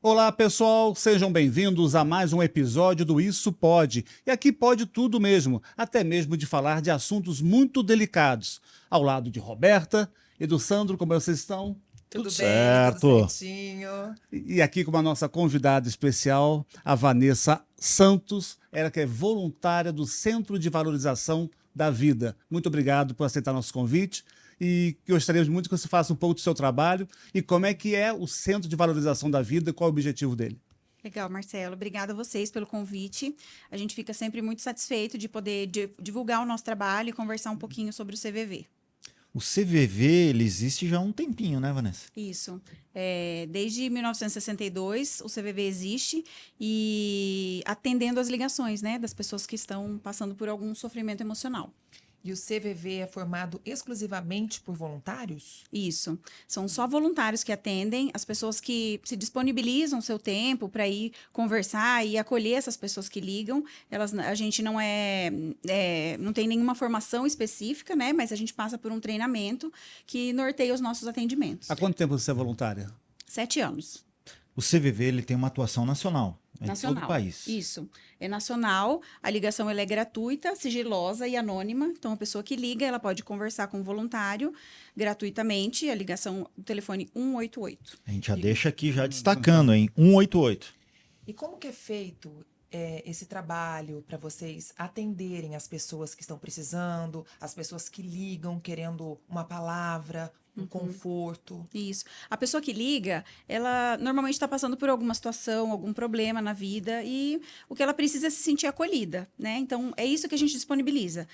Olá, pessoal, sejam bem-vindos a mais um episódio do Isso Pode. E aqui pode tudo mesmo, até mesmo de falar de assuntos muito delicados. Ao lado de Roberta e do Sandro, como vocês estão? Tudo bem, certo. tudo certinho. E aqui com a nossa convidada especial, a Vanessa Santos, ela que é voluntária do Centro de Valorização da Vida. Muito obrigado por aceitar nosso convite. E gostaríamos muito que você faça um pouco do seu trabalho e como é que é o Centro de Valorização da Vida, qual é o objetivo dele. Legal, Marcelo. Obrigada a vocês pelo convite. A gente fica sempre muito satisfeito de poder divulgar o nosso trabalho e conversar um pouquinho sobre o CVV. O CVV, ele existe já há um tempinho, né, Vanessa? Isso. Desde 1962, o CVV existe e atendendo as ligações, né, das pessoas que estão passando por algum sofrimento emocional. E o CVV é formado exclusivamente por voluntários? Isso. São só voluntários que atendem, as pessoas que se disponibilizam seu tempo para ir conversar e acolher essas pessoas que ligam. A gente não tem nenhuma formação específica, né? Mas a gente passa por um treinamento que norteia os nossos atendimentos. Há quanto tempo você é voluntária? 7 anos. O CVV, ele tem uma atuação nacional, em Nacional. todo o país. Isso. É nacional, a ligação ela é gratuita, sigilosa e anônima. Então, a pessoa que liga, ela pode conversar com o voluntário gratuitamente. A ligação, o telefone 188. A gente já deixa aqui, já destacando, hein? 188. E como que é feito esse trabalho para vocês atenderem as pessoas que estão precisando, as pessoas que ligam querendo uma palavra, um conforto? Isso. A pessoa que liga, ela normalmente está passando por alguma situação, algum problema na vida e o que ela precisa é se sentir acolhida, né? Então, é isso que a gente disponibiliza.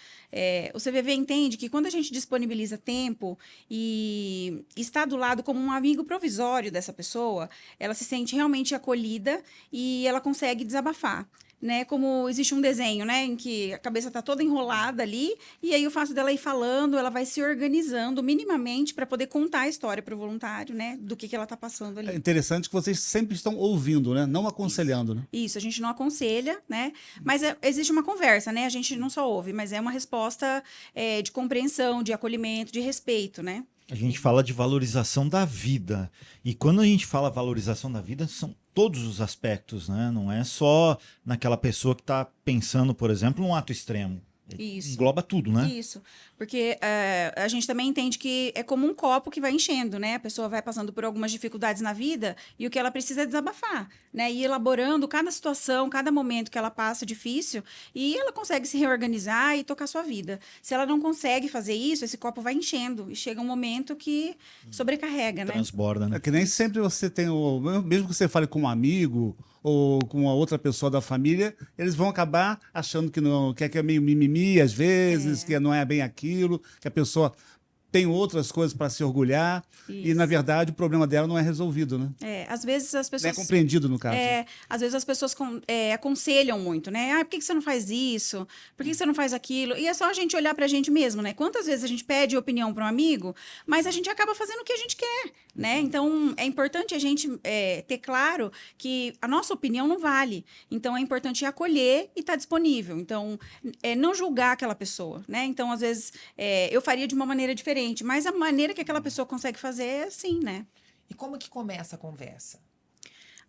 O CVV entende que quando a gente disponibiliza tempo e está do lado como um amigo provisório dessa pessoa, ela se sente realmente acolhida e ela consegue desabafar. Né, como existe um desenho, né, em que a cabeça está toda enrolada ali, e aí o fato dela ir falando, ela vai se organizando minimamente para poder contar a história para o voluntário, né, do que ela está passando ali. É interessante que vocês sempre estão ouvindo, né? Não aconselhando, né? Isso, a gente não aconselha, né, mas existe uma conversa, né, a gente não só ouve, mas é uma resposta de compreensão, de acolhimento, de respeito, né. A gente fala de valorização da vida. E quando a gente fala valorização da vida, são todos os aspectos, né? Não é só naquela pessoa que está pensando, por exemplo, num ato extremo. Isso. Engloba tudo, né? Isso, porque a gente também entende que é como um copo que vai enchendo, né? A pessoa vai passando por algumas dificuldades na vida e o que ela precisa é desabafar, né? E elaborando cada situação, cada momento que ela passa difícil e ela consegue se reorganizar e tocar sua vida. Se ela não consegue fazer isso, esse copo vai enchendo e chega um momento que sobrecarrega, né? Transborda, né? É que nem sempre você tem mesmo que você fale com um amigo ou com uma outra pessoa da família, eles vão acabar achando que não, que é meio mimimi às vezes, que não é bem aquilo, que a pessoa tem outras coisas para se orgulhar e, na verdade, o problema dela não é resolvido, né? Às vezes as pessoas... Não é compreendido, no caso. Às vezes as pessoas aconselham muito, né? Por que você não faz isso? Por que você não faz aquilo? E é só a gente olhar pra gente mesmo, né? Quantas vezes a gente pede opinião para um amigo, mas a gente acaba fazendo o que a gente quer, né? Então, é importante a gente ter claro que a nossa opinião não vale. Então, é importante acolher e estar disponível. Então, não julgar aquela pessoa, né? Então, às vezes, eu faria de uma maneira diferente, mas a maneira que aquela pessoa consegue fazer é assim, né? E como que começa a conversa?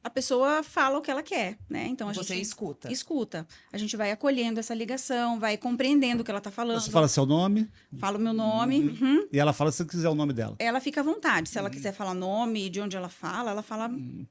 A pessoa fala o que ela quer, né? Então Você escuta? Escuta. A gente vai acolhendo essa ligação, vai compreendendo o que ela está falando. Você fala seu nome Fala o meu nome. e ela fala se quiser o nome dela. Ela fica à vontade. Se ela quiser falar nome, de onde ela fala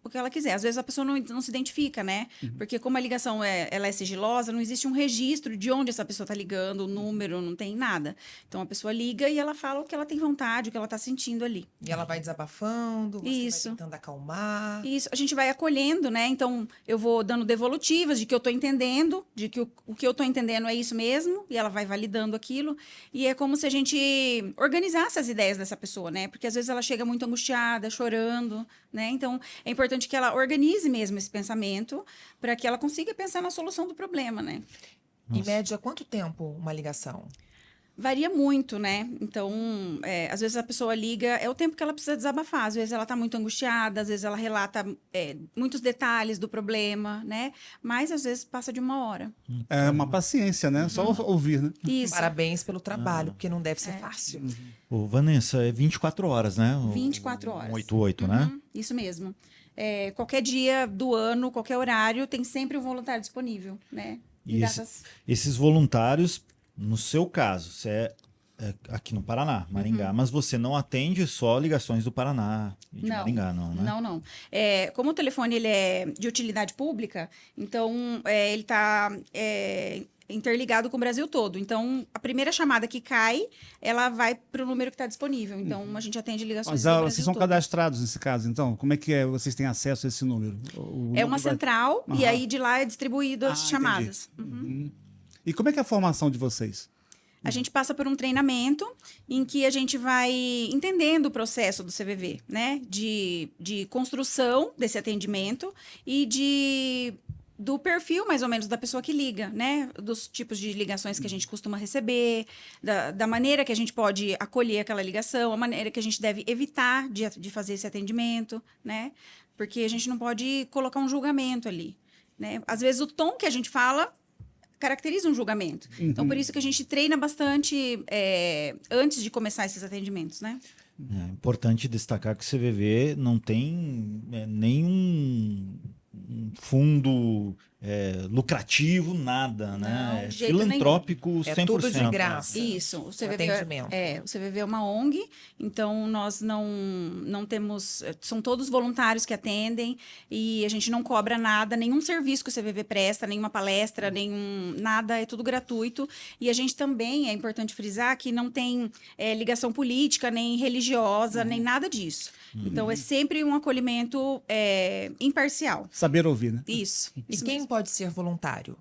o que ela quiser. Às vezes a pessoa não se identifica, né? Porque como a ligação ela é sigilosa, não existe um registro de onde essa pessoa está ligando, o número, não tem nada. Então a pessoa liga e ela fala o que ela tem vontade, o que ela está sentindo ali. E ela vai desabafando, você Isso. vai tentando acalmar. Isso, a gente vai acolhendo, né? Então, eu vou dando devolutivas de que eu tô entendendo, de que o que eu tô entendendo é isso mesmo, e ela vai validando aquilo. E é como se a gente organizasse as ideias dessa pessoa, né? Porque às vezes ela chega muito angustiada, chorando, né? Então, é importante que ela organize mesmo esse pensamento para que ela consiga pensar na solução do problema, né? Em média, quanto tempo uma ligação? Varia muito, né? Então, às vezes a pessoa liga, é o tempo que ela precisa desabafar. Às vezes ela está muito angustiada, às vezes ela relata muitos detalhes do problema, né? Mas às vezes passa de 1 hora. É uma paciência, né? Só ouvir, né? Isso. Parabéns pelo trabalho, porque não deve ser fácil. Ô, Vanessa, é 24 horas, né? 24 horas. 188, né? Isso mesmo. Qualquer dia do ano, qualquer horário, tem sempre um voluntário disponível, né? Em E datas- esses voluntários, no seu caso, você é aqui no Paraná, Maringá, mas você não atende só ligações do Paraná e de Não, Maringá, não, né? Não. Como o telefone ele é de utilidade pública, então ele está interligado com o Brasil todo. Então, a primeira chamada que cai, ela vai para o número que está disponível. Então, a gente atende ligações Mas do Brasil vocês são todo. cadastrados nesse caso, então? Como é que é? Vocês têm acesso a esse número? É uma central e Aham. aí de lá é distribuído as entendi. chamadas. E como é que é a formação de vocês? A gente passa por um treinamento em que a gente vai entendendo o processo do CVV, né? De construção desse atendimento e do perfil, mais ou menos, da pessoa que liga, né? Dos tipos de ligações que a gente costuma receber, da maneira que a gente pode acolher aquela ligação, a maneira que a gente deve evitar de fazer esse atendimento, né? Porque a gente não pode colocar um julgamento ali, né? Às vezes, o tom que a gente fala caracteriza um julgamento. Então, por isso que a gente treina bastante antes de começar esses atendimentos, né? É importante destacar que o CVV não tem nenhum fundo lucrativo, nada, Não, né? É de jeito nenhum. filantrópico 100%. É tudo de graça. Isso, o CVV atendimento. o CVV é uma ONG, então nós não temos, são todos voluntários que atendem e a gente não cobra nada, nenhum serviço que o CVV presta, nenhuma palestra, nada, é tudo gratuito. E a gente também, é importante frisar, que não tem ligação política, nem religiosa, nem nada disso. Então é sempre um acolhimento imparcial. Saber ouvir, né? Isso. E isso quem mesmo. pode ser voluntário?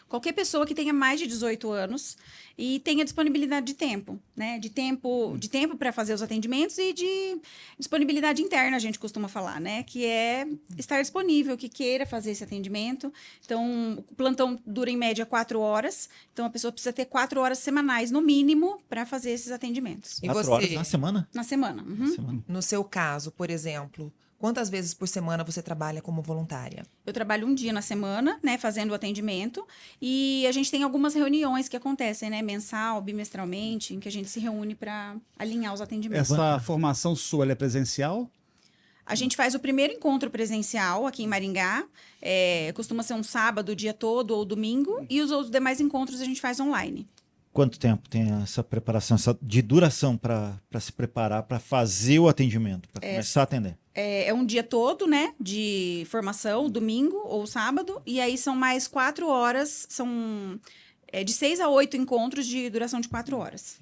Qualquer pessoa que tenha mais de 18 anos e tenha disponibilidade de tempo, né? De tempo para fazer os atendimentos e de disponibilidade interna, a gente costuma falar, né? Que é estar disponível, que queira fazer esse atendimento. Então, o plantão dura em média 4 horas. Então, a pessoa precisa ter 4 horas semanais, no mínimo, para fazer esses atendimentos. E 4 você? horas na semana? Na semana. Uhum. Na semana. No seu caso, por exemplo, quantas vezes por semana você trabalha como voluntária? Eu trabalho um dia na semana, né, fazendo o atendimento, e a gente tem algumas reuniões que acontecem, né, mensal, bimestralmente, em que a gente se reúne para alinhar os atendimentos. Essa formação sua, ela é presencial? A gente faz o primeiro encontro presencial aqui em Maringá, costuma ser um sábado o dia todo ou domingo, e os outros demais encontros a gente faz online. Quanto tempo tem essa preparação, de duração para se preparar para fazer o atendimento, para começar a atender? É um dia todo, né, de formação, domingo ou sábado, e aí são mais 4 horas, são de 6 a 8 encontros de duração de 4 horas.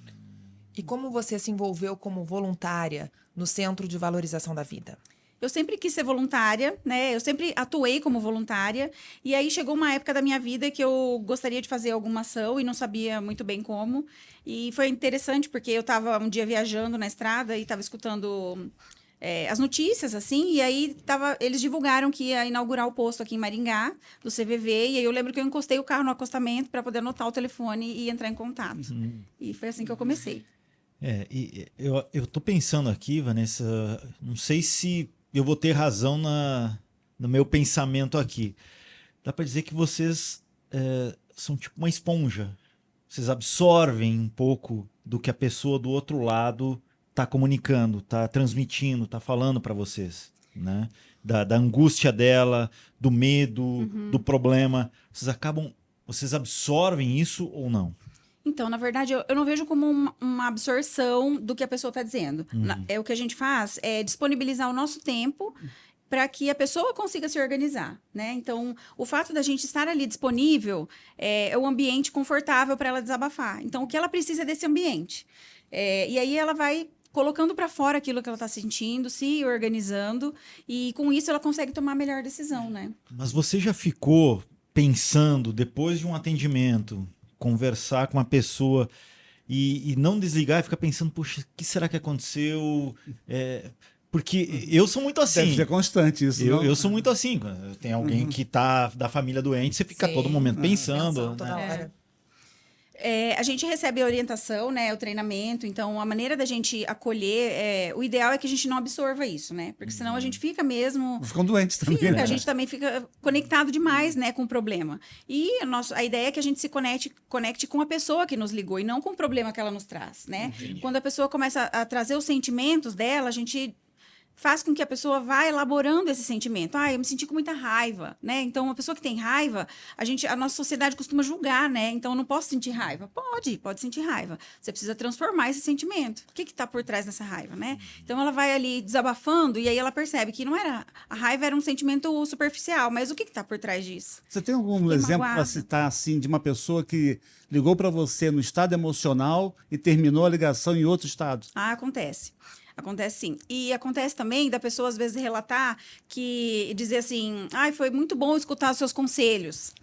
E como você se envolveu como voluntária no Centro de Valorização da Vida? Eu sempre quis ser voluntária, né? Eu sempre atuei como voluntária. E aí chegou uma época da minha vida que eu gostaria de fazer alguma ação e não sabia muito bem como. E foi interessante porque eu estava um dia viajando na estrada e estava escutando as notícias, assim. E aí eles divulgaram que ia inaugurar o posto aqui em Maringá, do CVV. E aí eu lembro que eu encostei o carro no acostamento para poder anotar o telefone e entrar em contato. E foi assim que eu comecei. E eu tô pensando aqui, Vanessa, não sei se eu vou ter razão no meu pensamento aqui. Dá para dizer que vocês são tipo uma esponja. Vocês absorvem um pouco do que a pessoa do outro lado está comunicando, está transmitindo, está falando para vocês, né? Da angústia dela, do medo, do problema. Vocês absorvem isso ou não? Então, na verdade, eu não vejo como uma absorção do que a pessoa está dizendo. O que a gente faz é disponibilizar o nosso tempo para que a pessoa consiga se organizar, né? Então, o fato da gente estar ali disponível é um ambiente confortável para ela desabafar. Então, o que ela precisa é desse ambiente. E aí ela vai colocando para fora aquilo que ela está sentindo, se organizando, e com isso ela consegue tomar a melhor decisão, né? Mas você já ficou pensando, depois de um atendimento, conversar com uma pessoa e não desligar e ficar pensando, poxa, o que será que aconteceu? Porque eu sou muito assim. Deve ser constante isso. não? Eu sou muito assim. Quando tem alguém que tá da família doente, você fica a Sim. todo momento pensando. toda Né? hora. A gente recebe a orientação, né, o treinamento, então a maneira da gente acolher, o ideal é que a gente não absorva isso, né? Porque senão a gente fica mesmo... Ficam doentes também. Fica, né? a gente também fica conectado demais, né, com o problema. E a ideia é que a gente se conecte com a pessoa que nos ligou e não com o problema que ela nos traz, né? Quando a pessoa começa a trazer os sentimentos dela, a gente faz com que a pessoa vá elaborando esse sentimento. Ah, eu me senti com muita raiva, né? Então, uma pessoa que tem raiva, a nossa sociedade costuma julgar, né? Então, eu não posso sentir raiva. Pode sentir raiva. Você precisa transformar esse sentimento. O que está por trás dessa raiva, né? Então, ela vai ali desabafando e aí ela percebe que não era... A raiva era um sentimento superficial, mas o que está por trás disso? Você tem algum Fiquei exemplo para magoada. citar, assim, de uma pessoa que ligou para você no estado emocional e terminou a ligação em outro estado? Ah, acontece. Acontece sim. E acontece também da pessoa, às vezes, relatar que dizer assim, ai, foi muito bom escutar os seus conselhos.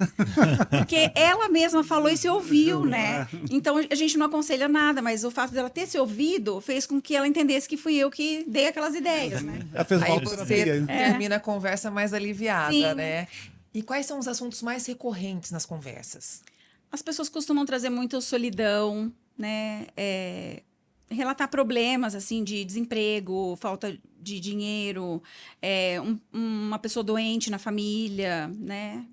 Porque ela mesma falou e se ouviu, né? Então, a gente não aconselha nada, mas o fato dela ter se ouvido fez com que ela entendesse que fui eu que dei aquelas ideias, né? Ela fez uma Aí autoterapia, você né? termina a conversa mais aliviada, Sim. né? E quais são os assuntos mais recorrentes nas conversas? As pessoas costumam trazer muito solidão, né? Relatar problemas, assim, de desemprego, falta de dinheiro, uma pessoa doente na família, né?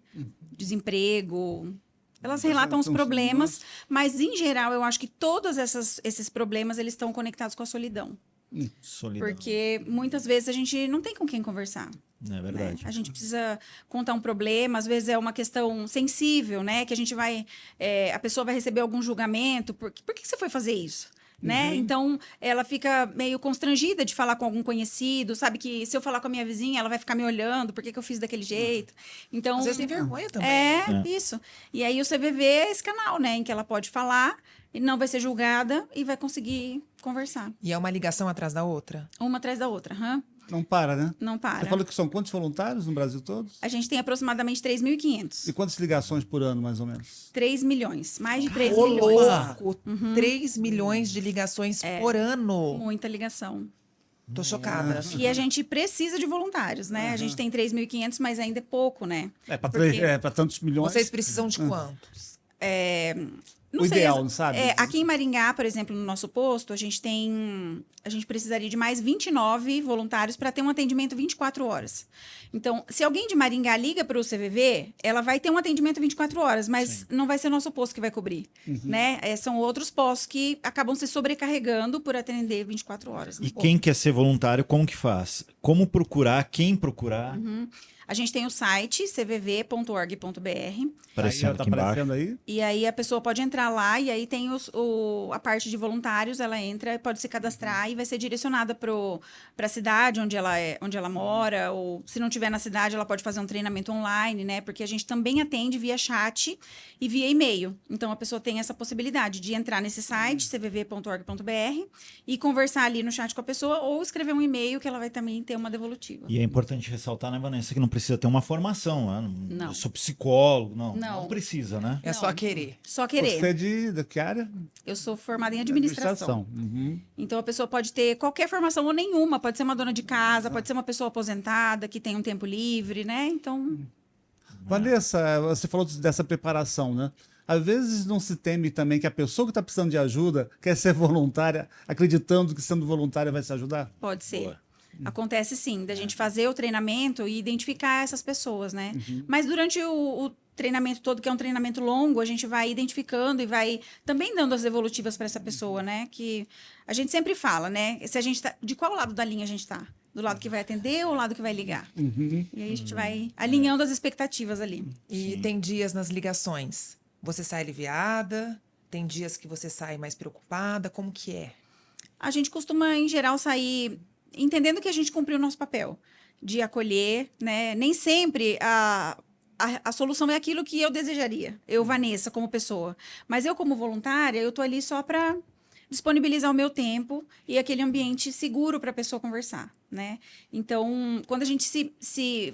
Desemprego. Elas relatam os problemas, mas, em geral, eu acho que todos esses problemas, eles estão conectados com a solidão. Solidão. Porque, muitas vezes, a gente não tem com quem conversar. É Né? verdade. A gente precisa contar um problema, às vezes é uma questão sensível, né? Que a gente vai... a pessoa vai receber algum julgamento. Por que você foi fazer isso? Né? Então, ela fica meio constrangida de falar com algum conhecido, sabe? Que se eu falar com a minha vizinha, ela vai ficar me olhando, por que que eu fiz daquele jeito? Então, Às vezes tem vergonha também. isso. E aí o CVV é esse canal, né? Em que ela pode falar, e não vai ser julgada e vai conseguir conversar. E é uma ligação atrás da outra. Uma atrás da outra, Não para, né? não para. Você falou que são quantos voluntários no Brasil todo? A gente tem aproximadamente E 3.500. quantas ligações por ano, mais ou menos? 3 milhões. Mais de 3 Ô, milhões. louco! 3 milhões de ligações por ano. Muita ligação. Tô chocada. E a gente precisa de voluntários, né? A gente tem 3.500, mas ainda é pouco, né? Porque- Para tantos milhões. Vocês precisam de quantos? Não O sei, ideal, não sabe? aqui em Maringá, por exemplo, no nosso posto, a gente precisaria de mais 29 voluntários para ter um atendimento 24 horas. Então, se alguém de Maringá liga para o CVV, ela vai ter um atendimento 24 horas, mas não vai ser nosso posto que vai cobrir, né? São outros postos que acabam se sobrecarregando por atender 24 horas. né? E quem quer ser voluntário, como que faz? Como procurar? Quem procurar? A gente tem o site cvv.org.br. Aparecendo Tá aqui embaixo. aparecendo aí? E aí a pessoa pode entrar lá e aí tem a parte de voluntários, ela entra, pode se cadastrar e vai ser direcionada para a cidade onde ela mora, ou se não tiver na cidade, ela pode fazer um treinamento online, né? Porque a gente também atende via chat e via e-mail. Então a pessoa tem essa possibilidade de entrar nesse site, cvv.org.br, e conversar ali no chat com a pessoa ou escrever um e-mail que ela vai também ter uma devolutiva. E é importante ressaltar, né, Vanessa, que não precisa ter uma formação. Né? Não. Eu sou psicólogo, não. Não. Não precisa, né? É só querer. Só querer. Você é de que área? Eu sou formada em administração. Uhum. Então, a pessoa pode ter qualquer formação ou nenhuma. Pode ser uma dona de casa, pode ser uma pessoa aposentada que tem um tempo livre, né? Então, Vanessa, você falou dessa preparação, né? Às vezes não se teme também que a pessoa que está precisando de ajuda quer ser voluntária, acreditando que sendo voluntária vai se ajudar? pode ser. Boa. Acontece sim, da gente fazer o treinamento e identificar essas pessoas, né? Mas durante o treinamento todo, que é um treinamento longo, a gente vai identificando e vai também dando as devolutivas para essa pessoa, né? Que a gente sempre fala, né? Se a gente tá, de qual lado da linha a gente tá? Do lado que vai atender ou do lado que vai ligar? E aí a gente vai alinhando as expectativas ali. E tem dias nas ligações. Você sai aliviada? Tem dias que você sai mais preocupada? Como que é? A gente costuma, em geral, sair entendendo que a gente cumpriu o nosso papel de acolher, né? Nem sempre a solução é aquilo que eu desejaria, eu, Vanessa, como pessoa. Mas eu, como voluntária, eu tô ali só para disponibilizar o meu tempo e aquele ambiente seguro para a pessoa conversar, né? Então, quando a gente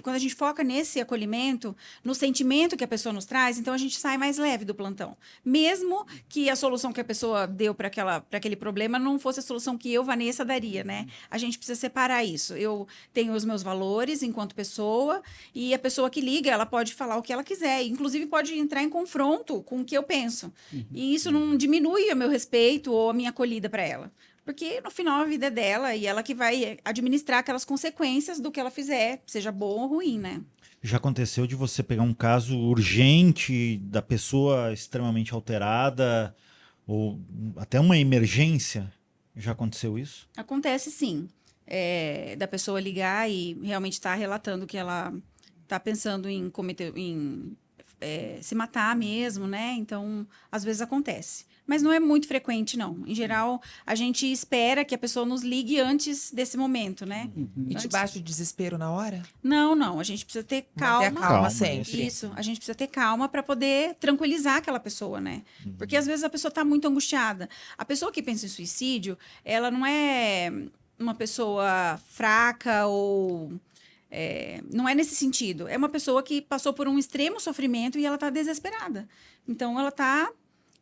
quando a gente foca nesse acolhimento, no sentimento que a pessoa nos traz, então a gente sai mais leve do plantão. Mesmo que a solução que a pessoa deu para aquele problema não fosse a solução que eu, Vanessa, daria, né? A gente precisa separar isso. Eu tenho os meus valores enquanto pessoa e a pessoa que liga, ela pode falar o que ela quiser, inclusive pode entrar em confronto com o que eu penso. E isso não diminui o meu respeito ou a minha acolhida para ela. Porque no final a vida é dela e ela que vai administrar aquelas consequências do que ela fizer, seja bom ou ruim, né? Já aconteceu de você pegar um caso urgente, da pessoa extremamente alterada, ou até uma emergência? Já aconteceu isso? Acontece sim. da pessoa ligar e realmente estar relatando que ela está pensando em cometer, se matar mesmo, né? Então, às vezes acontece. Mas não é muito frequente, não. Em geral, a gente espera que a pessoa nos ligue antes desse momento, né? E te bate o desespero na hora? Não. A gente precisa ter Manter calma. a calma Calma, sempre. Isso, a gente precisa ter calma para poder tranquilizar aquela pessoa, né? Porque às vezes a pessoa está muito angustiada. A pessoa que pensa em suicídio, ela não é uma pessoa fraca ou não é nesse sentido. É uma pessoa que passou por um extremo sofrimento e ela está desesperada. Então ela está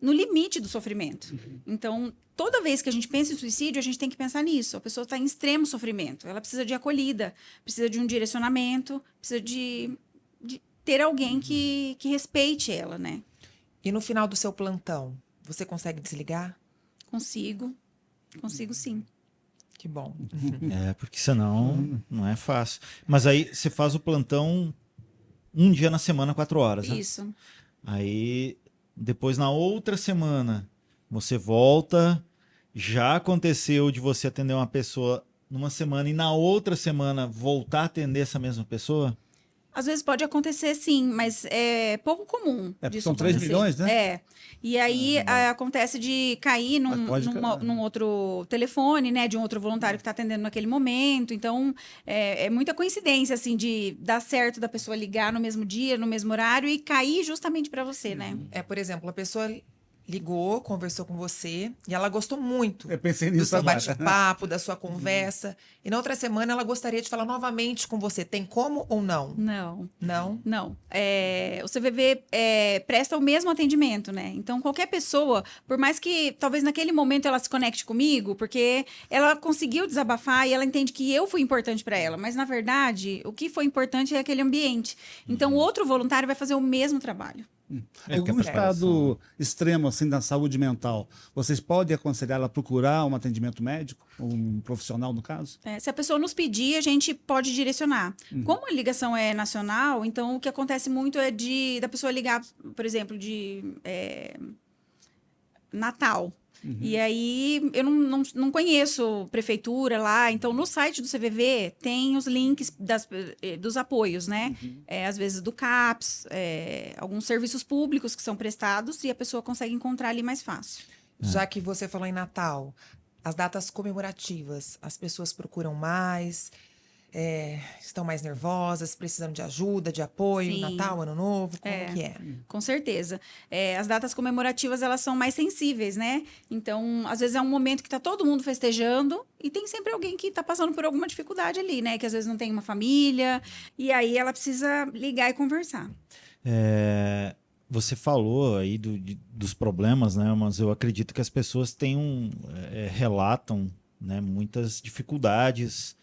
no limite do sofrimento. Então, toda vez que a gente pensa em suicídio, a gente tem que pensar nisso. A pessoa está em extremo sofrimento. Ela precisa de acolhida, precisa de um direcionamento, precisa de ter alguém que respeite ela, né? E no final do seu plantão, você consegue desligar? Consigo sim. Que bom. Porque senão não é fácil. Mas aí você faz o plantão um dia na semana, 4 horas, né? Isso. Aí depois na outra semana você volta. Já aconteceu de você atender uma pessoa numa semana e na outra semana voltar a atender essa mesma pessoa? Às vezes pode acontecer, sim, mas é pouco comum. Porque disso são 3 acontecer. milhões, né? É. E aí acontece de cair Mas pode num outro telefone, né? De um outro voluntário que está atendendo naquele momento. Então, é muita coincidência, assim, de dar certo da pessoa ligar no mesmo dia, no mesmo horário e cair justamente para você, né? Por exemplo, a pessoa ligou, conversou com você e ela gostou muito Eu pensei do nisso seu agora. bate-papo, da sua conversa. E na outra semana ela gostaria de falar novamente com você. Tem como ou não? Não. Não? O CVV presta o mesmo atendimento, né? Então, qualquer pessoa, por mais que talvez naquele momento ela se conecte comigo, porque ela conseguiu desabafar e ela entende que eu fui importante para ela, mas na verdade, o que foi importante é aquele ambiente. Então, o outro voluntário vai fazer o mesmo trabalho. Algum estado extremo assim da saúde mental, vocês podem aconselhar ela a procurar um atendimento médico, um profissional no caso? Se a pessoa nos pedir, a gente pode direcionar. Como a ligação é nacional, então o que acontece muito é da pessoa ligar, por exemplo, de Natal. E aí, eu não conheço prefeitura lá, então no site do CVV tem os links dos apoios, né? Às vezes do CAPS, alguns serviços públicos que são prestados e a pessoa consegue encontrar ali mais fácil. Já que você falou em Natal, as datas comemorativas, as pessoas procuram mais, estão mais nervosas, precisando de ajuda, de apoio, Sim. Natal, Ano Novo, como que é? Com certeza. As datas comemorativas, elas são mais sensíveis, né? Então, às vezes é um momento que está todo mundo festejando e tem sempre alguém que está passando por alguma dificuldade ali, né? Que às vezes não tem uma família e aí ela precisa ligar e conversar. Você falou aí dos problemas, né? Mas eu acredito que as pessoas relatam, né, muitas dificuldades.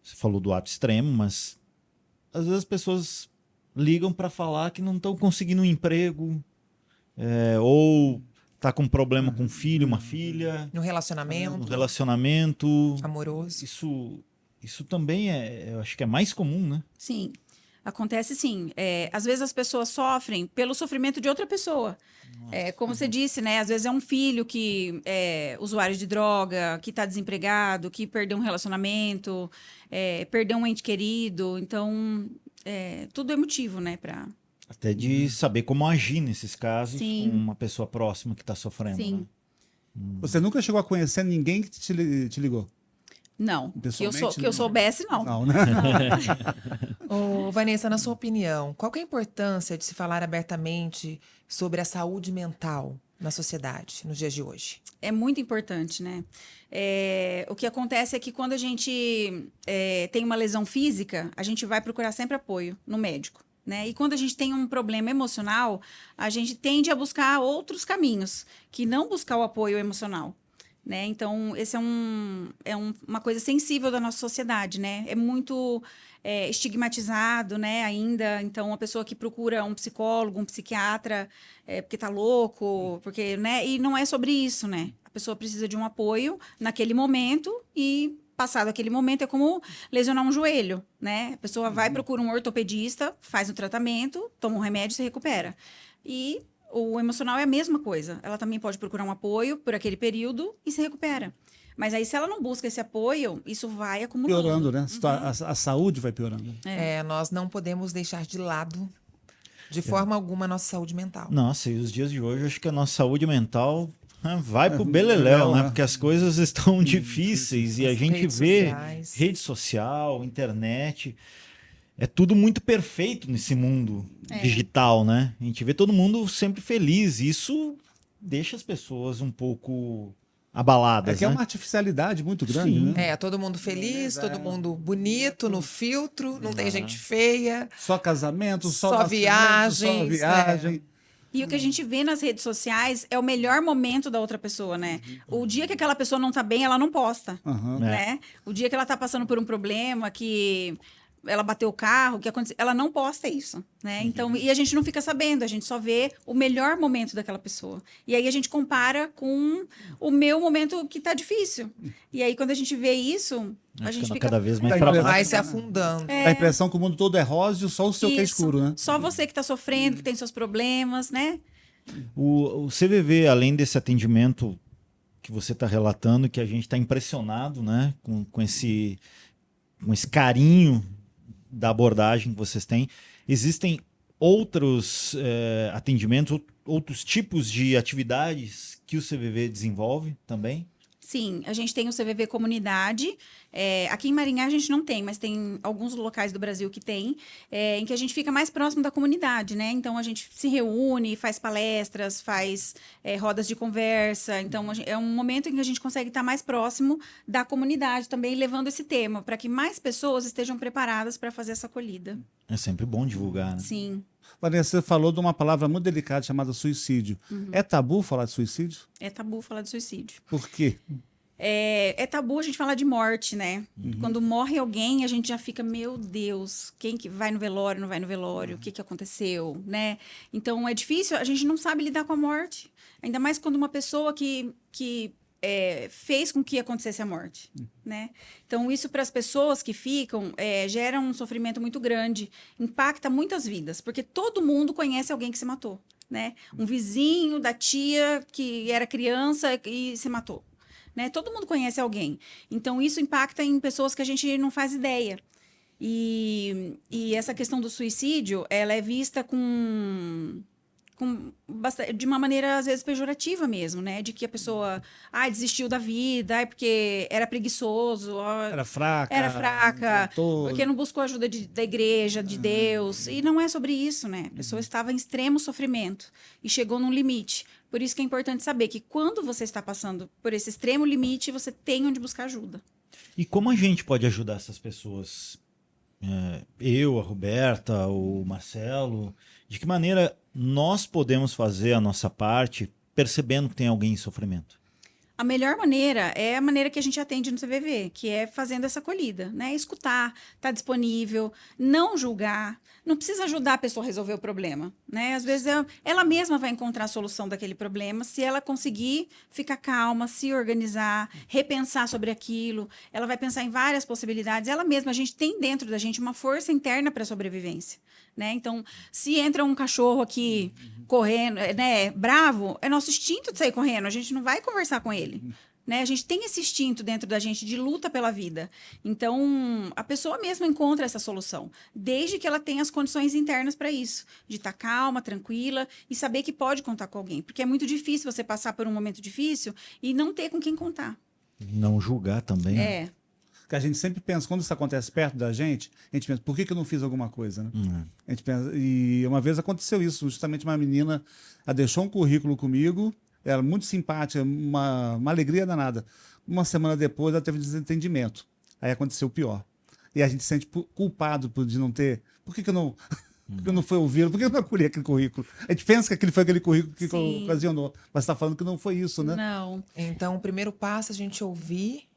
Você falou do ato extremo, mas às vezes as pessoas ligam para falar que não estão conseguindo um emprego, ou tá com problema com um filho, uma filha, No um relacionamento relacionamento. amoroso? Isso também eu acho que é mais comum, né? Sim, acontece sim. Às vezes as pessoas sofrem pelo sofrimento de outra pessoa. Como você disse, né? Às vezes é um filho que é usuário de droga, que está desempregado, que perdeu um relacionamento, perdeu um ente querido. Então, tudo é motivo, né? Até de saber como agir nesses casos Sim. com uma pessoa próxima que está sofrendo. Sim. Né? Você nunca chegou a conhecer ninguém que te ligou? Não, que Pessoalmente, eu soubesse, não. Não, né? Ô, Vanessa, na sua opinião, qual que é a importância de se falar abertamente sobre a saúde mental na sociedade, nos dias de hoje? É muito importante, né? O que acontece é que quando a gente tem uma lesão física, a gente vai procurar sempre apoio no médico, né? E quando a gente tem um problema emocional, a gente tende a buscar outros caminhos, que não buscar o apoio emocional. Né? Então, esse uma coisa sensível da nossa sociedade, né? É muito estigmatizado, né, ainda. Então, a pessoa que procura um psicólogo, um psiquiatra, porque tá louco, porque, né? E não é sobre isso, né? A pessoa precisa de um apoio naquele momento e, passado aquele momento, é como lesionar um joelho, né? A pessoa vai, procura um ortopedista, faz o tratamento, toma um remédio e se recupera. E o emocional é a mesma coisa. Ela também pode procurar um apoio por aquele período e se recupera. Mas aí, se ela não busca esse apoio, isso vai acumulando. Piorando, né? A saúde vai piorando. Nós não podemos deixar de lado, de forma alguma, a nossa saúde mental. Nossa, e os dias de hoje, eu acho que a nossa saúde mental vai pro beleléu, né? né? Porque as coisas estão difíceis e a As gente redes vê sociais. rede social, internet, é tudo muito perfeito nesse mundo digital, né? A gente vê todo mundo sempre feliz, e isso deixa as pessoas um pouco abaladas, É que é né? uma artificialidade muito grande, Sim. né? Todo mundo feliz, todo mundo bonito no filtro, não tem Ah. gente feia. Só casamento, só Só nascimento, viagens, só viagem. E o que a gente vê nas redes sociais é o melhor momento da outra pessoa, né? O dia que aquela pessoa não tá bem, ela não posta, Aham. né? O dia que ela tá passando por um problema, que ela bateu o carro, que aconteceu, ela não posta isso, né? Então, e a gente não fica sabendo, a gente só vê o melhor momento daquela pessoa. E aí a gente compara com o meu momento que tá difícil. E aí quando a gente vê isso, a Vai gente ficando fica cada vez mais Tá pra entendendo? baixo. Vai se afundando. Dá a impressão que o mundo todo é rosa e só o seu que é Isso. escuro, né? Só você que tá sofrendo, que tem seus problemas, né? O CVV, além desse atendimento que você está relatando, que a gente está impressionado, né, com esse carinho da abordagem que vocês têm, existem outros atendimentos, outros tipos de atividades que o CVV desenvolve também? Sim, a gente tem o CVV Comunidade. Aqui em Maringá a gente não tem, mas tem alguns locais do Brasil que tem, em que a gente fica mais próximo da comunidade, né? Então a gente se reúne, faz palestras, faz rodas de conversa. Então é um momento em que a gente consegue estar mais próximo da comunidade também, levando esse tema, para que mais pessoas estejam preparadas para fazer essa acolhida. É sempre bom divulgar, né? Sim, Vanessa, você falou de uma palavra muito delicada chamada suicídio. É tabu falar de suicídio? é tabu falar de suicídio. Por quê? É tabu a gente falar de morte, né? Quando morre alguém, a gente já fica, meu Deus, quem que vai no velório, não vai no velório, o que que aconteceu, né? Então, é difícil, a gente não sabe lidar com a morte. Ainda mais quando uma pessoa que fez com que acontecesse a morte, né? Então, isso para as pessoas que ficam, gera um sofrimento muito grande, impacta muitas vidas, porque todo mundo conhece alguém que se matou, né? Um vizinho da tia que era criança e se matou. Né? Todo mundo conhece alguém. Então, isso impacta em pessoas que a gente não faz ideia. E essa questão do suicídio, ela é vista de uma maneira, às vezes, pejorativa mesmo, né? De que a pessoa, desistiu da vida, porque era preguiçoso, Era fraca? porque não buscou ajuda da igreja, de Deus. E não é sobre isso, né? A pessoa estava em extremo sofrimento e chegou num limite. Por isso que é importante saber que quando você está passando por esse extremo limite, você tem onde buscar ajuda. E como a gente pode ajudar essas pessoas? Eu, a Roberta, o Marcelo, de que maneira nós podemos fazer a nossa parte percebendo que tem alguém em sofrimento? A melhor maneira é a maneira que a gente atende no CVV, que é fazendo essa acolhida, né? Escutar, estar disponível, não julgar. Não precisa ajudar a pessoa a resolver o problema, né? Às vezes ela mesma vai encontrar a solução daquele problema se ela conseguir ficar calma, se organizar, repensar sobre aquilo. Ela vai pensar em várias possibilidades. Ela mesma, a gente tem dentro da gente uma força interna para a sobrevivência, né? Então, se entra um cachorro aqui correndo, né, bravo, é nosso instinto de sair correndo. A gente não vai conversar com ele. Né? A gente tem esse instinto dentro da gente de luta pela vida. Então, a pessoa mesma encontra essa solução, desde que ela tenha as condições internas para isso, de estar calma, tranquila e saber que pode contar com alguém. Porque é muito difícil você passar por um momento difícil e não ter com quem contar. Não julgar também. Né? Que a gente sempre pensa, quando isso acontece perto da gente, a gente pensa, por que eu não fiz alguma coisa, né? A gente pensa, e uma vez aconteceu isso, justamente uma menina, ela deixou um currículo comigo, ela muito simpática, uma alegria danada. Uma semana depois, ela teve um desentendimento. Aí aconteceu o pior. E a gente se sente culpado de não ter... Por que eu não... Por que eu não fui ouvido? Por que eu não acolhi aquele currículo? A gente pensa que aquele foi aquele currículo que Sim. ocasionou. Mas você está falando que não foi isso, né? Não. Então, o primeiro passo é a gente ouvir,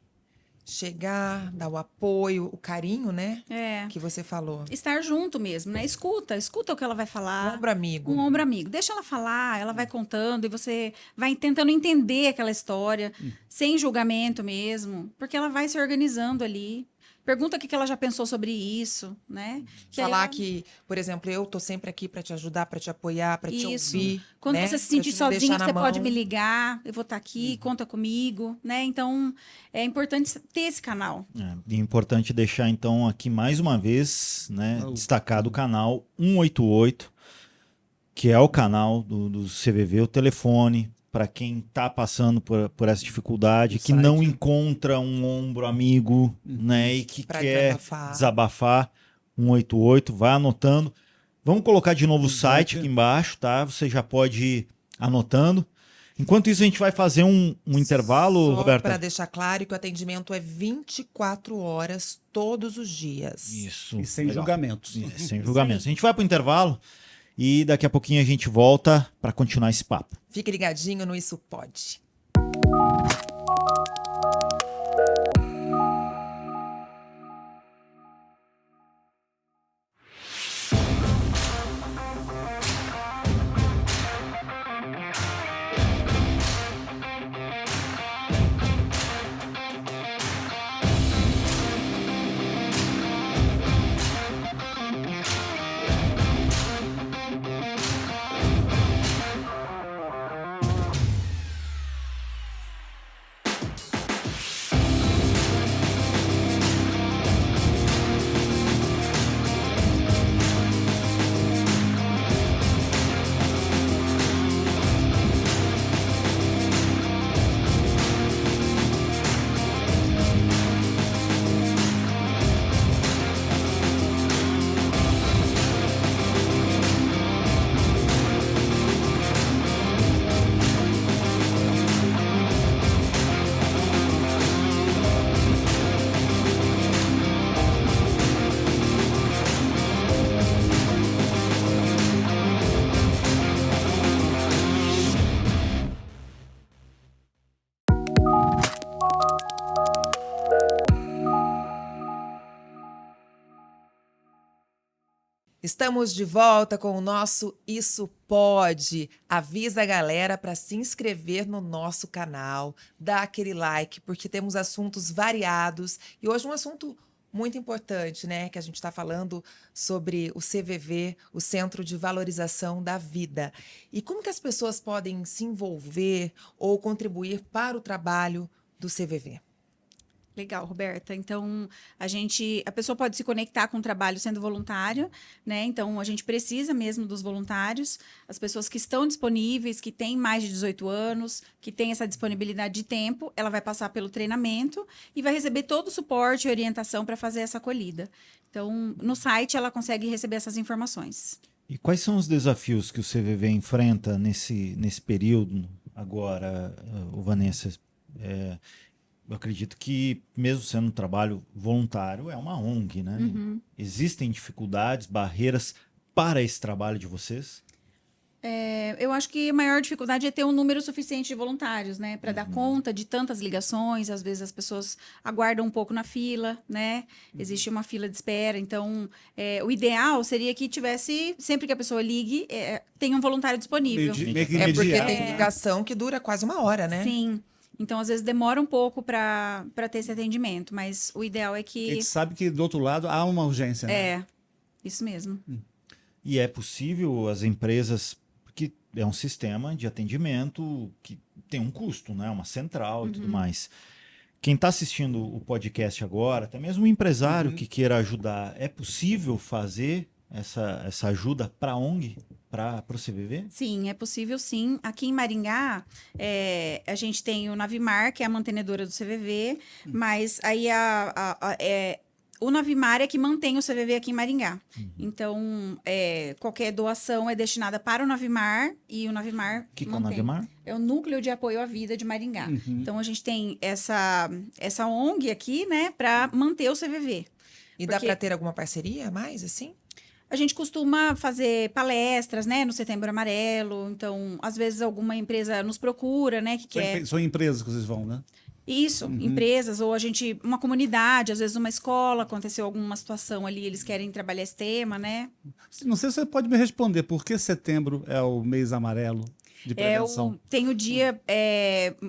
chegar, dar o apoio, o carinho, né? Que você falou. Estar junto mesmo, né? Escuta o que ela vai falar. Um ombro amigo. Um ombro amigo. Deixa ela falar, ela vai contando e você vai tentando entender aquela história, sem julgamento mesmo, porque ela vai se organizando ali. Pergunta o que ela já pensou sobre isso, né? Que aí Falar ela- que, por exemplo, eu tô sempre aqui para te ajudar, para te apoiar, para te Isso. ouvir. Quando né? você se Pra sentir te não deixar sozinho, na você pode mão. me ligar, eu vou estar aqui, conta comigo, né? Então, é importante ter esse canal. E é importante deixar, então, aqui mais uma vez, né, destacado o canal 188, que é o canal do CVV, o telefone, para quem está passando por essa dificuldade, O que não site. encontra um ombro amigo, né, e que Pra quer desabafar. desabafar, 188, vai anotando. Vamos colocar de novo o site site. aqui embaixo, tá? Você já pode ir anotando. Enquanto isso, a gente vai fazer um intervalo, Só Roberta? para deixar claro que o atendimento é 24 horas todos os dias. Isso. E sem legal. julgamentos. Sem julgamentos. A gente vai para o intervalo e daqui a pouquinho a gente volta para continuar esse papo. Fique ligadinho no Isso Pode. Estamos de volta com o nosso Isso Pode. Avisa a galera para se inscrever no nosso canal, dar aquele like, porque temos assuntos variados. E hoje um assunto muito importante, né? Que a gente está falando sobre o CVV, o Centro de Valorização da Vida. E como que as pessoas podem se envolver ou contribuir para o trabalho do CVV? Legal, Roberta. Então, a pessoa pode se conectar com o trabalho sendo voluntária, né? Então, a gente precisa mesmo dos voluntários, as pessoas que estão disponíveis, que têm mais de 18 anos, que têm essa disponibilidade de tempo, ela vai passar pelo treinamento e vai receber todo o suporte e orientação para fazer essa acolhida. Então, no site ela consegue receber essas informações. E quais são os desafios que o CVV enfrenta nesse período agora, Vanessa? Eu acredito que, mesmo sendo um trabalho voluntário, é uma ONG, né? Existem dificuldades, barreiras para esse trabalho de vocês? Eu acho que a maior dificuldade é ter um número suficiente de voluntários, né? Para dar conta de tantas ligações. Às vezes as pessoas aguardam um pouco na fila, né? Existe uma fila de espera. Então, o ideal seria que tivesse, sempre que a pessoa ligue, tenha um voluntário disponível. Meio que É porque imediato. tem ligação que dura quase uma hora, né? Sim. Então, às vezes, demora um pouco para ter esse atendimento. Mas o ideal é A que... gente sabe que do outro lado há uma urgência. Né? Isso mesmo. E é possível as empresas, porque é um sistema de atendimento que tem um custo, né? Uma central e tudo mais. Quem está assistindo o podcast agora, até mesmo um empresário que queira ajudar, é possível fazer essa ajuda para a ONG, para o CVV? Sim, é possível sim. Aqui em Maringá, a gente tem o Navimar, que é a mantenedora do CVV, mas aí o Navimar é que mantém o CVV aqui em Maringá. Então, qualquer doação é destinada para o Navimar e o Navimar Que é o mantém. Navimar? É o Núcleo de Apoio à Vida de Maringá. Então, a gente tem essa ONG aqui, né, para manter o CVV. E dá para ter alguma parceria a mais, assim? A gente costuma fazer palestras, né, no Setembro Amarelo. Então, às vezes, alguma empresa nos procura, né, que quer... São empresas que vocês vão, né? Isso, empresas, ou uma comunidade, às vezes uma escola, aconteceu alguma situação ali, eles querem trabalhar esse tema, né? Não sei se você pode me responder, por que setembro é o mês amarelo de prevenção? Tem o Dia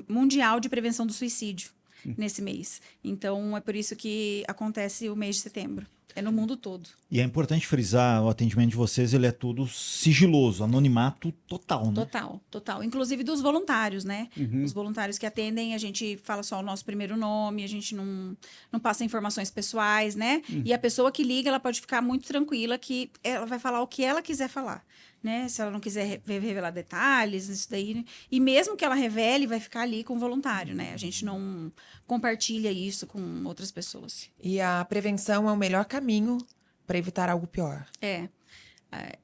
Mundial de Prevenção do Suicídio. nesse mês. Então, é por isso que acontece o mês de setembro. É no mundo todo. E é importante frisar, o atendimento de vocês, ele é tudo sigiloso, anonimato total, né? Total, total. Inclusive dos voluntários, né? Os voluntários que atendem, a gente fala só o nosso primeiro nome, a gente não passa informações pessoais, né? E a pessoa que liga, ela pode ficar muito tranquila que ela vai falar o que ela quiser falar, né? Se ela não quiser revelar detalhes, isso daí. Né? E mesmo que ela revele, vai ficar ali com o voluntário, né? A gente não compartilha isso com outras pessoas. E a prevenção é o melhor caminho para evitar algo pior.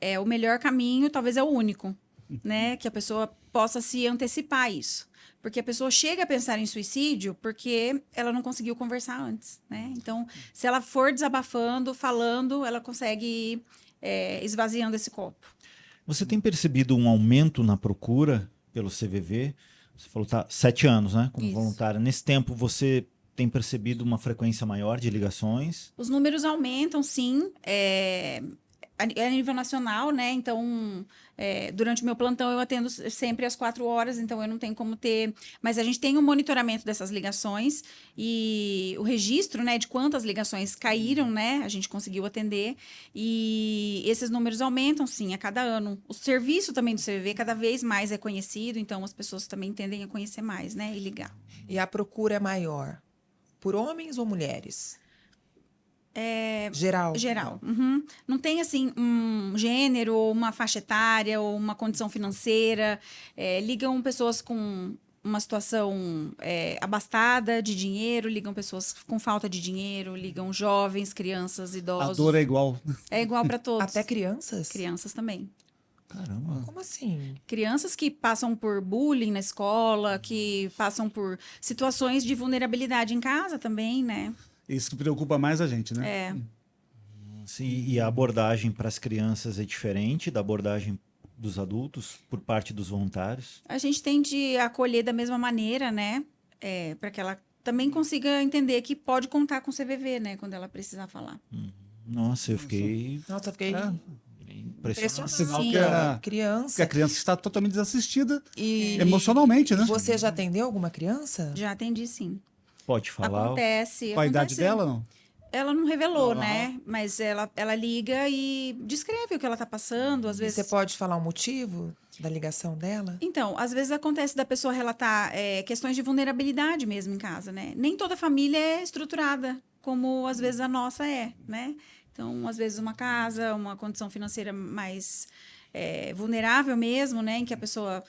É o melhor caminho, talvez é o único, né? Que a pessoa possa se antecipar a isso. Porque a pessoa chega a pensar em suicídio porque ela não conseguiu conversar antes, né? Então, se ela for desabafando, falando, ela consegue ir esvaziando esse copo. Você tem percebido um aumento na procura pelo CVV? Você falou que tá 7 anos, né, como Isso. voluntária. Nesse tempo, você tem percebido uma frequência maior de ligações? Os números aumentam, sim, a nível nacional, né? Então, durante o meu plantão eu atendo sempre às 4 horas, então eu não tenho como ter. Mas a gente tem um monitoramento dessas ligações e o registro, né, de quantas ligações caíram, né? A gente conseguiu atender e esses números aumentam, sim, a cada ano. O serviço também do CVV cada vez mais é conhecido, então as pessoas também tendem a conhecer mais, né? E ligar. E a procura é maior por homens ou mulheres? Geral. Geral. Uhum. Não tem, assim, um gênero, ou uma faixa etária, ou uma condição financeira. Ligam pessoas com uma situação abastada de dinheiro, ligam pessoas com falta de dinheiro, ligam jovens, crianças, A idosos. dor é igual. É igual para todos. Até crianças? Crianças também. Caramba. Como assim? Crianças que passam por bullying na escola, que passam por situações de vulnerabilidade em casa também, né? Isso que preocupa mais a gente, né? Sim, e a abordagem para as crianças é diferente da abordagem dos adultos por parte dos voluntários? A gente tende a acolher da mesma maneira, né? Para que ela também consiga entender que pode contar com o CVV, né? Quando ela precisar falar. Nossa, eu fiquei Nossa, eu fiquei impressionado. Sinal Sim. que a criança. criança está totalmente desassistida E emocionalmente, né? você já atendeu alguma criança? Já atendi, sim. Pode falar? Acontece. Com a idade acontece. dela, não? Ela não revelou, Aham. né? Mas ela liga e descreve o que ela tá passando. Às E vezes. você pode falar o motivo da ligação dela? Então, às vezes acontece da pessoa relatar questões de vulnerabilidade mesmo em casa, né? Nem toda família é estruturada como às vezes a nossa é, né? Então, às vezes uma casa, uma condição financeira mais vulnerável mesmo, né? Em que a pessoa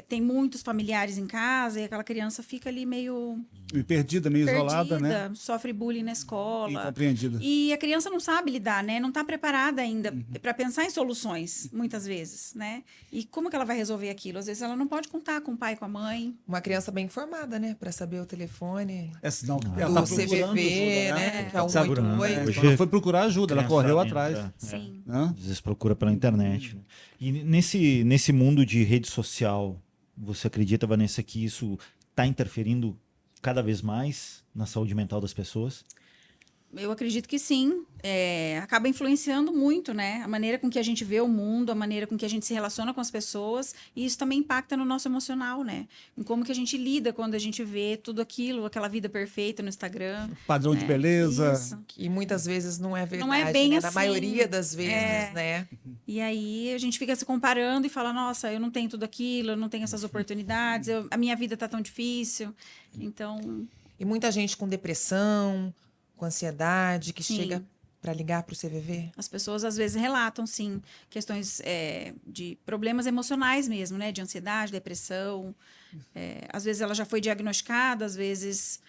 tem muitos familiares em casa e aquela criança fica ali meio E perdida, meio isolada, né? perdida, sofre bullying na escola. Incompreendida. E a criança não sabe lidar, né? Não está preparada ainda para pensar em soluções, muitas vezes, né? E como que ela vai resolver aquilo? Às vezes ela não pode contar com o pai, com a mãe. Uma criança bem informada, né? Para saber o telefone É sinal que do ela tá CVV, procurando ajuda, né? Que é o Tá 188. Hoje Ela foi procurar ajuda, ela criança correu sabe, atrás. Sim. Né? Às vezes procura pela internet. Né? E nesse mundo de rede social, você acredita, Vanessa, que isso está interferindo cada vez mais na saúde mental das pessoas? Eu acredito que sim. Acaba influenciando muito, né? A maneira com que a gente vê o mundo, a maneira com que a gente se relaciona com as pessoas. E isso também impacta no nosso emocional, né? Em como que a gente lida quando a gente vê tudo aquilo, aquela vida perfeita no Instagram. Padrão de beleza. Isso. E muitas vezes não é verdade, Não é bem né? Na assim. maioria das vezes, né? E aí a gente fica se comparando e fala, nossa, eu não tenho tudo aquilo, eu não tenho essas oportunidades, a minha vida tá tão difícil. Então, E muita gente com depressão, com ansiedade, que Sim. chega para ligar para o CVV. as pessoas às vezes relatam, sim, questões de problemas emocionais mesmo, né? De ansiedade, depressão. Às vezes ela já foi diagnosticada, às vezes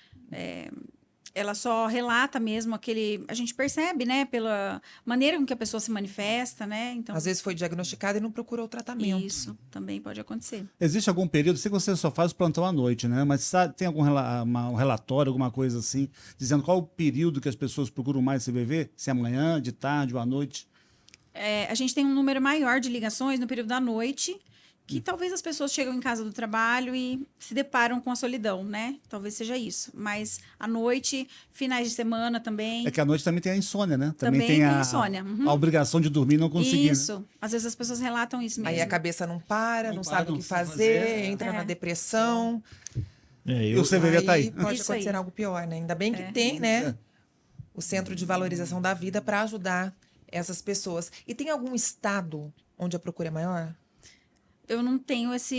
ela só relata mesmo aquele... A gente percebe, né? Pela maneira com que a pessoa se manifesta, né? Então, Às vezes foi diagnosticada e não procurou o tratamento. isso também pode acontecer. Existe algum período, sei que você só faz o plantão à noite, né? Mas tem algum um relatório, alguma coisa assim, dizendo qual o período que as pessoas procuram mais CVV? Se é amanhã, de tarde ou à noite? A gente tem um número maior de ligações no período da noite, que talvez as pessoas chegam em casa do trabalho e se deparam com a solidão, né? Talvez seja isso. Mas à noite, finais de semana também. É que à noite também tem a insônia, né? Também tem tem a insônia. Uhum. a obrigação de dormir e não conseguir. Né? Isso. Às vezes as pessoas relatam isso mesmo. Aí a cabeça não para, Não não para, sabe o não que sabe fazer, fazer. entra na depressão. E o CVV tá aí. Pode Isso acontecer aí. algo pior, né? Ainda bem que tem, né? O Centro de Valorização da Vida para ajudar essas pessoas. E tem algum estado onde a procura é maior? Eu não tenho essa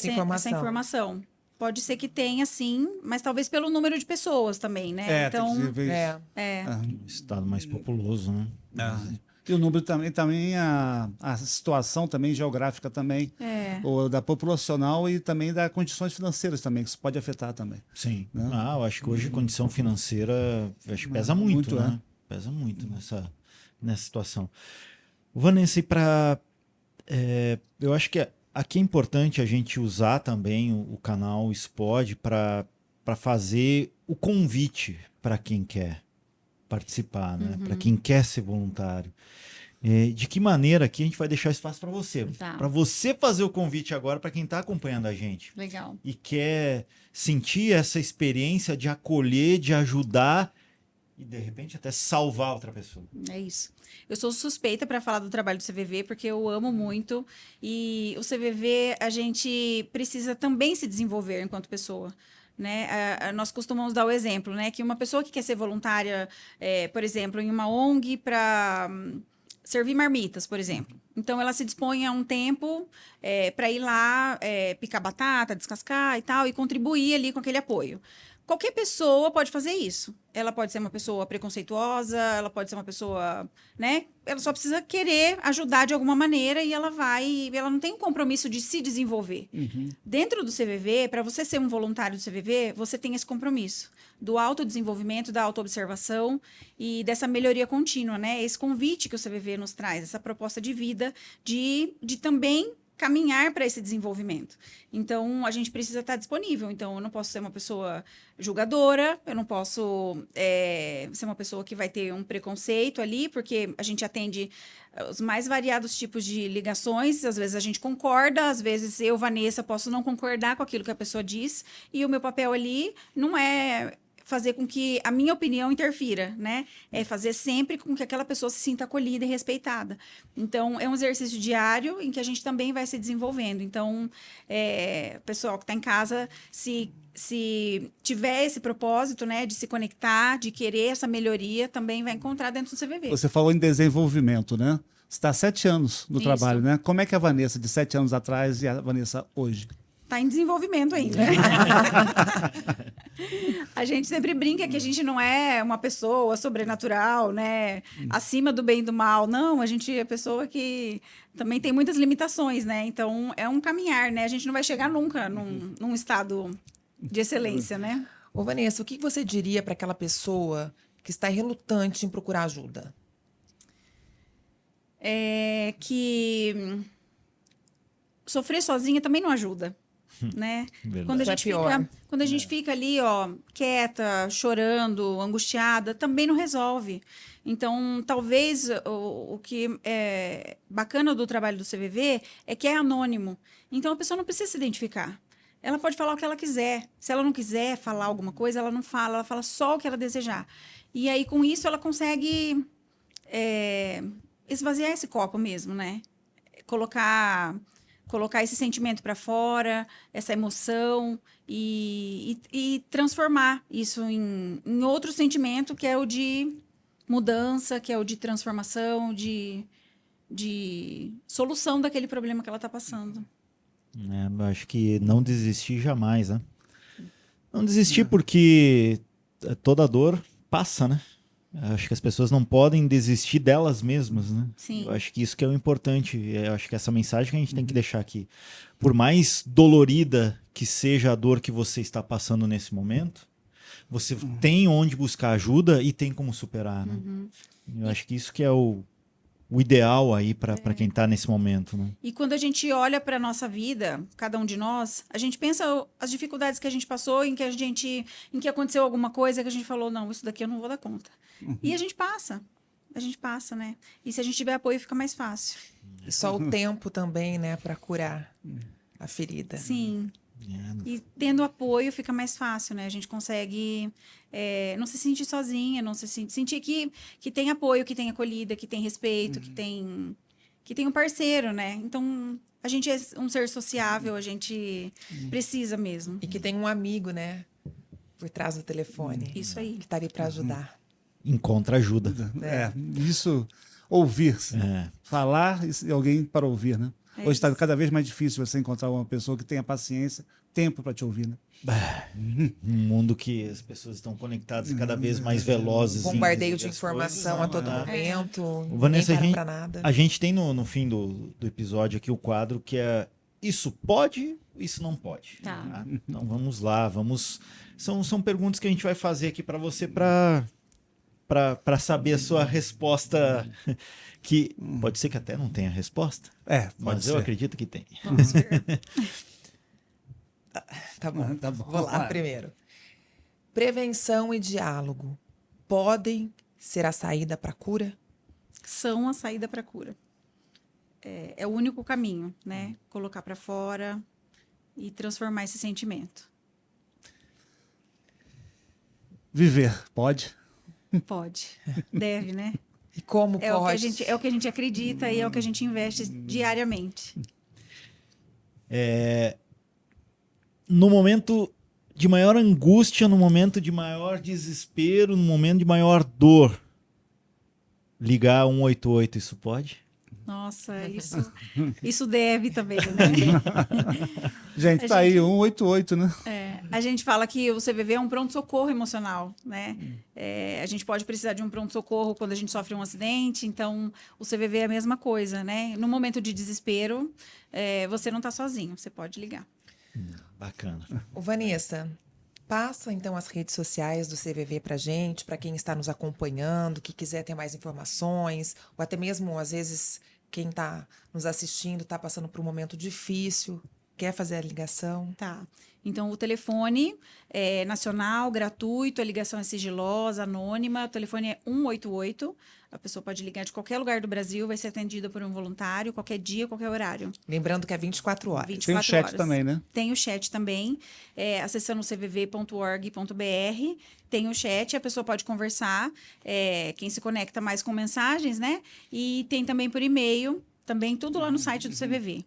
informação. Pode ser que tenha, sim, mas talvez pelo número de pessoas também, né? Então, tem que ver isso. Um estado mais populoso, né? E o número também a situação também geográfica também, ou da populacional e também das condições financeiras também, que isso pode afetar também. Sim. Né? Eu acho que hoje a condição financeira acho que pesa muito, muito, né? Pesa muito nessa situação. Vanessa, e eu acho que aqui é importante a gente usar também o canal Spod para fazer o convite para quem quer participar, né? Para quem quer ser voluntário. De que maneira aqui a gente vai deixar espaço para você? Tá. Para você fazer o convite agora para quem está acompanhando a gente legal. e quer sentir essa experiência de acolher, de ajudar e de repente até salvar outra pessoa. É isso. Eu sou suspeita para falar do trabalho do CVV porque eu amo muito e o CVV a gente precisa também se desenvolver enquanto pessoa. Né? Nós costumamos dar o exemplo, né? Que uma pessoa que quer ser voluntária, por exemplo, em uma ONG para servir marmitas, por exemplo. Então, ela se dispõe a um tempo para ir lá picar batata, descascar e tal, e contribuir ali com aquele apoio. Qualquer pessoa pode fazer isso. Ela pode ser uma pessoa preconceituosa, ela pode ser uma pessoa, né? Ela só precisa querer ajudar de alguma maneira e ela não tem um compromisso de se desenvolver. Dentro do CVV, para você ser um voluntário do CVV, você tem esse compromisso do autodesenvolvimento, da autoobservação e dessa melhoria contínua, né? Esse convite que o CVV nos traz, essa proposta de vida de também caminhar para esse desenvolvimento. Então, a gente precisa estar disponível. Então, eu não posso ser uma pessoa julgadora, eu não posso ser uma pessoa que vai ter um preconceito ali, porque a gente atende os mais variados tipos de ligações. Às vezes a gente concorda, às vezes eu, Vanessa, posso não concordar com aquilo que a pessoa diz, e o meu papel ali não é fazer com que a minha opinião interfira, né? É fazer sempre com que aquela pessoa se sinta acolhida e respeitada. Então, é um exercício diário em que a gente também vai se desenvolvendo. Então, pessoal que está em casa, se tiver esse propósito, né, de se conectar, de querer essa melhoria, também vai encontrar dentro do CVV. Você falou em desenvolvimento, né? Você está há 7 anos no trabalho, né? Como é que é a Vanessa de 7 anos atrás e a Vanessa hoje? Está em desenvolvimento ainda. A gente sempre brinca que a gente não é uma pessoa sobrenatural, né? Acima do bem e do mal. Não, a gente é pessoa que também tem muitas limitações, né? Então, é um caminhar, né? A gente não vai chegar nunca num estado de excelência, né? Ô, Vanessa, o que você diria para aquela pessoa que está relutante em procurar ajuda? Que sofrer sozinha também não ajuda. Né? Quando a gente fica ali, ó, quieta, chorando, angustiada, também não resolve. Então, talvez o que é bacana do trabalho do CVV é que é anônimo. Então, a pessoa não precisa se identificar. Ela pode falar o que ela quiser. Se ela não quiser falar alguma coisa, ela não fala. Ela fala só o que ela desejar. E aí, com isso, ela consegue esvaziar esse copo mesmo, né? Colocar esse sentimento para fora, essa emoção e transformar isso em outro sentimento que é o de mudança, que é o de transformação, de solução daquele problema que ela está passando. Eu acho que não desistir jamais, né? Não desistir porque toda dor passa, né? Acho que as pessoas não podem desistir delas mesmas, né? Sim. Eu acho que isso que é o importante. Eu acho que essa mensagem que a gente tem que deixar aqui. Por mais dolorida que seja a dor que você está passando nesse momento, você tem onde buscar ajuda e tem como superar, né? Eu acho que isso que é o ideal aí para quem está nesse momento, né? E quando a gente olha para a nossa vida, cada um de nós, a gente pensa as dificuldades que a gente passou, em que aconteceu alguma coisa que a gente falou, não, isso daqui eu não vou dar conta. E a gente passa, né? E se a gente tiver apoio, fica mais fácil. E só o tempo também, né, para curar a ferida. Sim. E tendo apoio fica mais fácil, né? A gente consegue não se sentir sozinha, não se sentir que tem apoio, que tem acolhida, que tem respeito, que tem um parceiro, né? Então, a gente é um ser sociável, a gente precisa mesmo. E que tem um amigo, né? Por trás do telefone. Isso aí. Que tá ali para ajudar. Encontra ajuda. Isso, ouvir. É. Falar e alguém para ouvir, né? É Hoje está isso. cada vez mais difícil você encontrar uma pessoa que tenha paciência, tempo para te ouvir, né? Um mundo que as pessoas estão conectadas cada vez mais velozes. em Bombardeio de resolver as informação coisas, a todo né? momento. Vanessa, ninguém para pra nada. a gente tem no fim do episódio aqui o quadro que é isso pode, isso não pode. Tá. Então vamos lá, são perguntas que a gente vai fazer aqui para você para saber a sua resposta, que pode ser que até não tenha resposta, Pode mas ser. eu acredito que tem. Vamos ver. Tá bom. Tá bom. Vou lá Vai. primeiro. Prevenção e diálogo podem ser a saída para cura? São a saída para cura. É o único caminho, né? Colocar para fora e transformar esse sentimento. Viver, pode? Pode. Deve, né? E como É o pode? que a gente acredita e é o que a gente investe diariamente. No momento de maior angústia, no momento de maior desespero, no momento de maior dor, ligar 188, isso pode? Nossa, isso deve também, né? Gente, A tá aí, gente- 188, né? A gente fala que o CVV é um pronto-socorro emocional, né? A gente pode precisar de um pronto-socorro quando a gente sofre um acidente, então o CVV é a mesma coisa, né? No momento de desespero, você não está sozinho, você pode ligar. Bacana. Ô, Vanessa, passa então as redes sociais do CVV pra gente, para quem está nos acompanhando, que quiser ter mais informações, ou até mesmo, às vezes, quem está nos assistindo está passando por um momento difícil, quer fazer a ligação. Tá. Então, o telefone é nacional, gratuito, a ligação é sigilosa, anônima, o telefone é 188. A pessoa pode ligar de qualquer lugar do Brasil, vai ser atendida por um voluntário, qualquer dia, qualquer horário. Lembrando que é 24 horas. 24 Tem o chat horas. também, né? Tem o chat também, acessando cvv.org.br, tem o chat, a pessoa pode conversar, quem se conecta mais com mensagens, né? E tem também por e-mail, também tudo lá no site do CVV.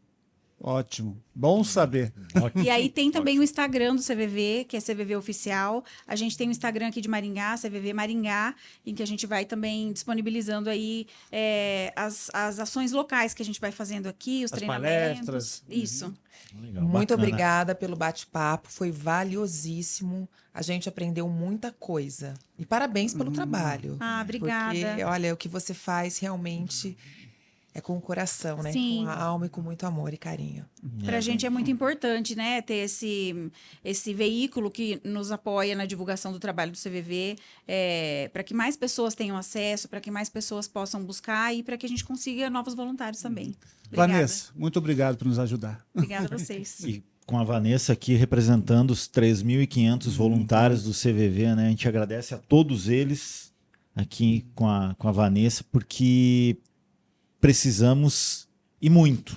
Ótimo. Bom saber. E aí tem também o Instagram do CVV, que é CVV Oficial. A gente tem o Instagram aqui de Maringá, CVV Maringá, em que a gente vai também disponibilizando aí as ações locais que a gente vai fazendo aqui, os As treinamentos. palestras. Isso. Legal, Muito bacana. obrigada pelo bate-papo, foi valiosíssimo. A gente aprendeu muita coisa. E parabéns pelo trabalho. Ah, obrigada. Porque, olha, o que você faz realmente é com o coração, né? Sim. Com a alma e com muito amor e carinho. Para a gente é muito importante, né, ter esse veículo que nos apoia na divulgação do trabalho do CVV, para que mais pessoas tenham acesso, para que mais pessoas possam buscar e para que a gente consiga novos voluntários também. Obrigada. Vanessa, muito obrigado por nos ajudar. Obrigada a vocês. E com a Vanessa aqui representando os 3.500 voluntários do CVV, né? A gente agradece a todos eles aqui com a Vanessa, porque precisamos e muito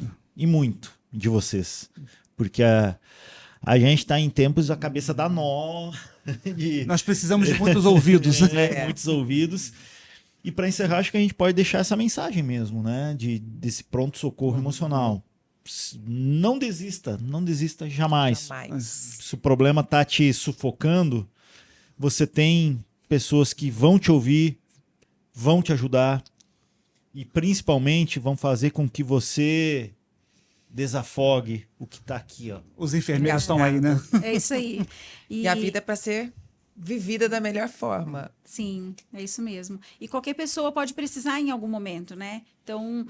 de vocês. Porque a gente está em tempos a cabeça dá nó, de Nós precisamos de muitos ouvidos. muitos ouvidos. E para encerrar, acho que a gente pode deixar essa mensagem mesmo, né? Desse pronto-socorro emocional. Não desista jamais. Jamais. Se o problema está te sufocando, você tem pessoas que vão te ouvir, vão te ajudar e principalmente vão fazer com que você desafogue o que está aqui, ó. Os enfermeiros estão aí, né? É isso aí. E a vida é para ser vivida da melhor forma. Sim, é isso mesmo. E qualquer pessoa pode precisar em algum momento, né? Então,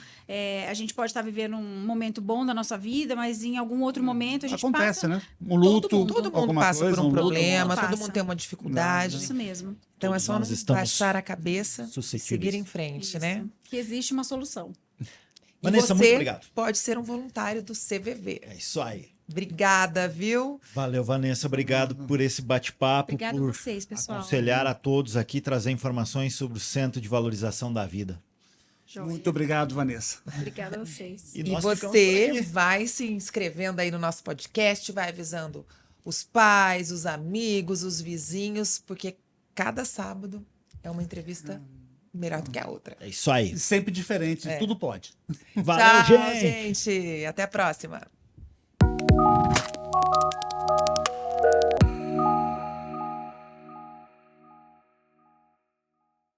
a gente pode estar vivendo um momento bom da nossa vida, mas em algum outro momento a gente Acontece, passa... né? Um luto, Todo Todo mundo alguma passa coisa, por um luto. problema, Todo mundo todo mundo passa. tem uma dificuldade. Isso mesmo. Então é Todos só nós não estamos baixar a cabeça, suscetíveis. seguir em frente, Isso. né? Que existe uma solução. E Vanessa, você muito obrigado. pode ser um voluntário do CVV. É isso aí. Obrigada, viu? Valeu, Vanessa. Obrigado por esse bate-papo, Obrigada a por vocês, pessoal. aconselhar a todos aqui, trazer informações sobre o Centro de Valorização da Vida. Joia. Muito obrigado, Vanessa. Obrigada a vocês. E nós ficamos por você aqui. vai se inscrevendo aí no nosso podcast, vai avisando os pais, os amigos, os vizinhos, porque cada sábado é uma entrevista melhor do que a outra. É isso aí. E sempre diferente, É. tudo pode. Valeu, Tchau, gente! gente. Até a próxima.